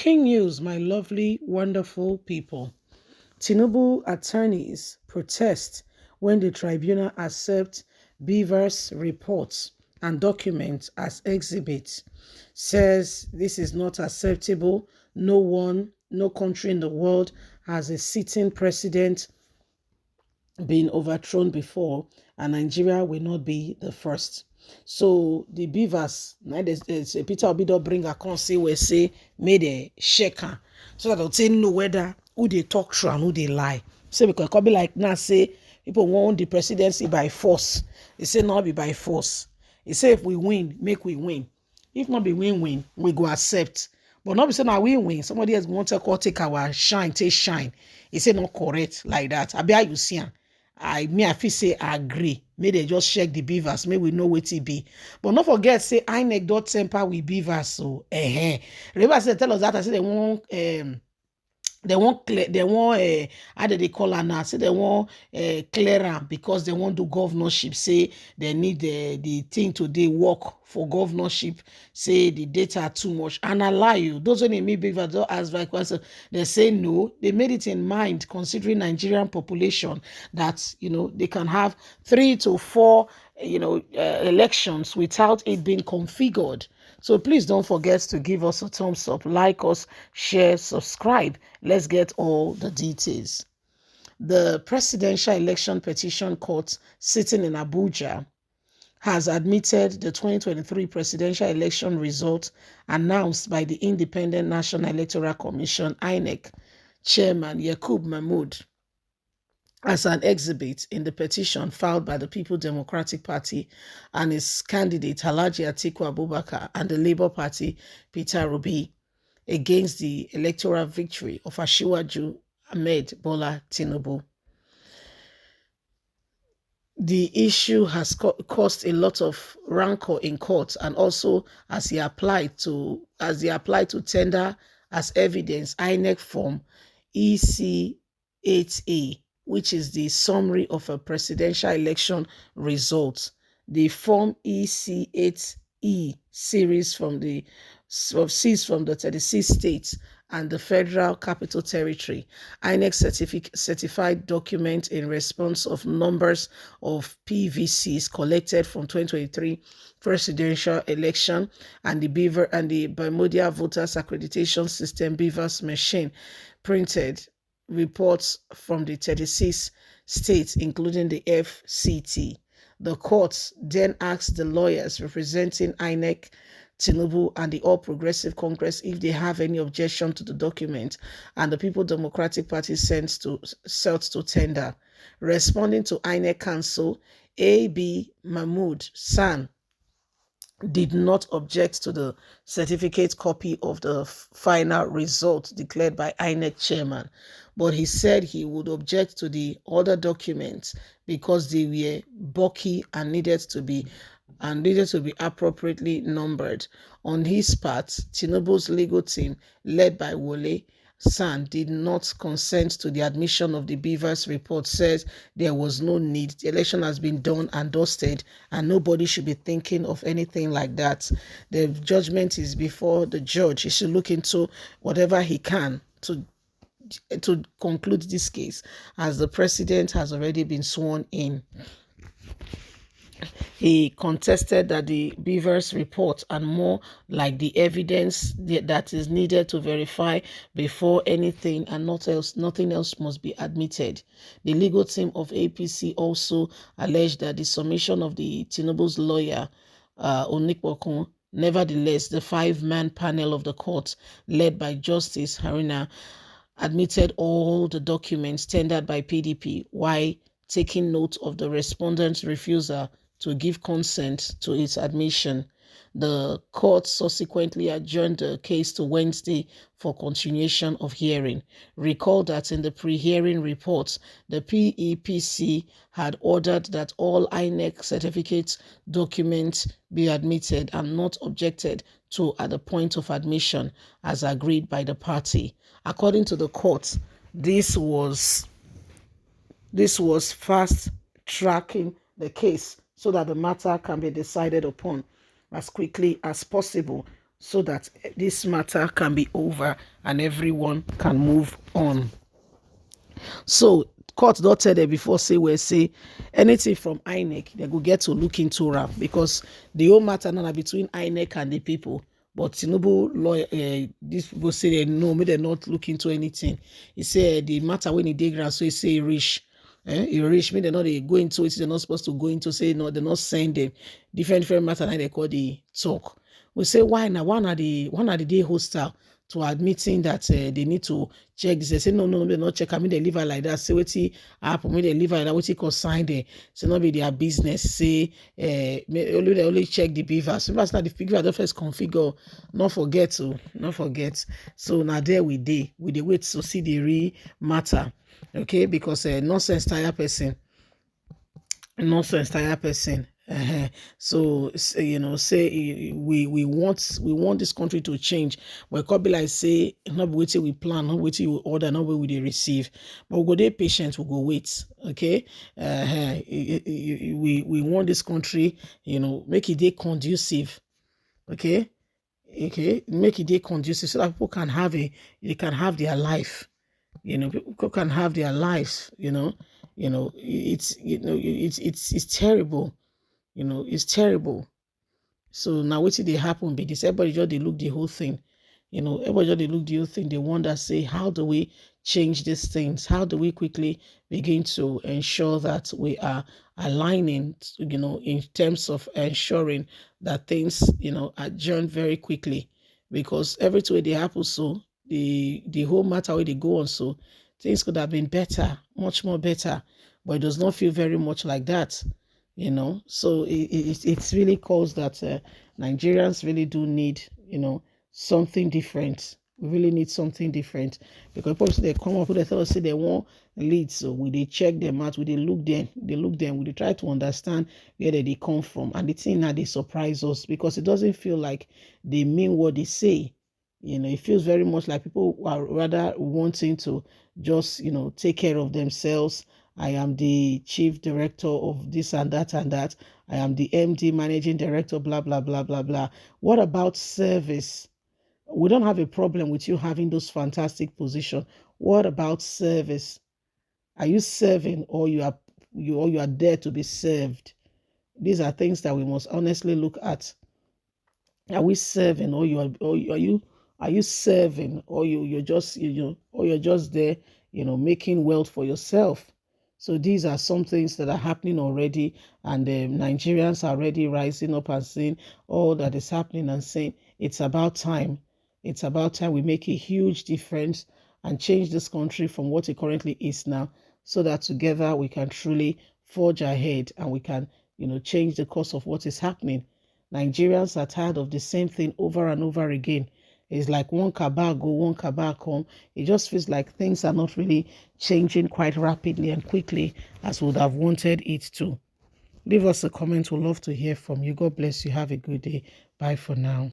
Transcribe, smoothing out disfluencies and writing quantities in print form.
King news, my lovely, wonderful people. Tinubu attorneys protest when the tribunal accepts BVAS reports and documents as exhibits. Says this is not acceptable. No country in the world has a sitting president been overthrown before, and Nigeria will not be the first. So the beavers, now there's Peter Obido bring a say we say made a shaker so that they'll say no whether who they talk true and who they lie. So because it could be like now say people want the presidency by force. They say not be by force. They say if we win, make we win. If not be win-win, we go accept. But not be saying now win-win. Somebody else want to call take our shine, take shine. He say not correct like that. I be how you see am. I feel say I agree. May they just check the beavers. May we know what it be. But not forget say INEC don't temper with beavers. So remember say tell us that I say they won't clear, they won't how do they call her now? Say they won't clear am because they won't do governorship. Say they need the thing to they work for governorship. Say the data are too much. And I lie you. Those when they meet beavers don't ask by question. They say no. They made it in mind considering Nigerian population that they can have 3 to 4 elections without it being configured. So please don't forget to give us a thumbs up, like us, share, subscribe. Let's get all the details. The Presidential Election Petition Court sitting in Abuja has admitted the 2023 presidential election result announced by the Independent National Electoral Commission, INEC, Chairman Yakub Mahmood, as an exhibit in the petition filed by the People Democratic Party and its candidate Alhaji Atiku Abubakar and the Labour Party Peter Obi against the electoral victory of Asiwaju Ahmed Bola Tinubu. The issue has caused a lot of rancor in court, and also as he applied to tender as evidence INEC form EC8A, which is the summary of a presidential election results. The form EC8E series from the 36 states and the Federal Capital Territory, INEC certified document in response of numbers of PVCs collected from 2023 presidential election and the Bimodial Voters Accreditation System BVAS machine printed reports from the 36 states, including the FCT. The court then asked the lawyers representing INEC, Tinubu, and the All Progressive Congress if they have any objection to the document, and the People Democratic Party sought to tender. Responding to INEC counsel, A.B. Mahmood San did not object to the certificate copy of the final result declared by INEC chairman, but he said he would object to the other documents because they were bulky and needed to be appropriately numbered. On his part, Tinubu's legal team, led by Wole San, did not consent to the admission of the BVAS report, says there was no need. The election has been done and dusted, and nobody should be thinking of anything like that. The judgment is before the judge. He should look into whatever he can to conclude this case, as the president has already been sworn in. He contested that the BVAS report and more like the evidence that is needed to verify before anything and nothing else must be admitted. The legal team of APC also alleged that the submission of the Tinubu's lawyer, Onikbokun, nevertheless, the 5-man panel of the court, led by Justice Haruna, admitted all the documents tendered by PDP while taking note of the respondent's refusal to give consent to its admission. The court subsequently adjourned the case to Wednesday for continuation of hearing. Recall that in the pre-hearing reports, the PEPC had ordered that all INEC certificate documents be admitted and not objected to at the point of admission, as agreed by the party. According to the court, this was fast tracking the case so that the matter can be decided upon as quickly as possible, so that this matter can be over and everyone can move on. So court don't tell them before say we say anything from INEC, they go get to look into am, because the whole matter now na between INEC and the people. But Tinubu lawyer, these people say they no, may they not look into anything. He say the matter when he dey ground, so he say he reach. He reach, me they not they go into it, they're not supposed to go into, say no, they're not saying them different matter now they call the talk. We say why now? One are the day hostile to admitting that they need to check this. They say no, they not check. I mean they leave her like that. Say what happen when they leave her like that. What consign there? Say not be their business. Say they only check the BVAS. So that's not the BVAS. The first configure. Not forget to not forget. So now there we wait to see the real matter. Okay, because nonsense tire person. So say we want this country to change, but it could be like say not waiting we plan, not waiting we order, not wait we dey receive, but we go dey patient, we go wait. Okay, we want this country, make it dey conducive. Okay, make it dey conducive so that people can have their life. People can have their lives. It's terrible. It's terrible. So now what did they happen be this? Everybody just they look the whole thing. Everybody just they look the whole thing. They wonder, say, how do we change these things? How do we quickly begin to ensure that we are aligning, in terms of ensuring that things, adjourn very quickly? Because every way they happen, so the whole matter where they go on, so things could have been better, much more better, but it does not feel very much like that. So it's really caused that Nigerians really do need something different. We really need something different, because people say they come up with they thought say they want leads, so we they check them out, we they look them, we they try to understand where they come from, and the thing now they surprise us, because it doesn't feel like they mean what they say. It feels very much like people are rather wanting to just take care of themselves. I am the chief director of this and that and that. I am the MD, managing director, blah, blah, blah, blah, blah. What about service? We don't have a problem with you having those fantastic positions. What about service? Are you serving, or you are there to be served? These are things that we must honestly look at. Are we serving, or are you serving, or you're just or you're just there making wealth for yourself? So these are some things that are happening already, and Nigerians are already rising up and seeing all that is happening and saying it's about time. It's about time we make a huge difference and change this country from what it currently is now, so that together we can truly forge ahead and we can change the course of what is happening. Nigerians are tired of the same thing over and over again. It's like one cabal go, one cabal come. It just feels like things are not really changing quite rapidly and quickly as we would have wanted it to. Leave us a comment. We'd love to hear from you. God bless you. Have a good day. Bye for now.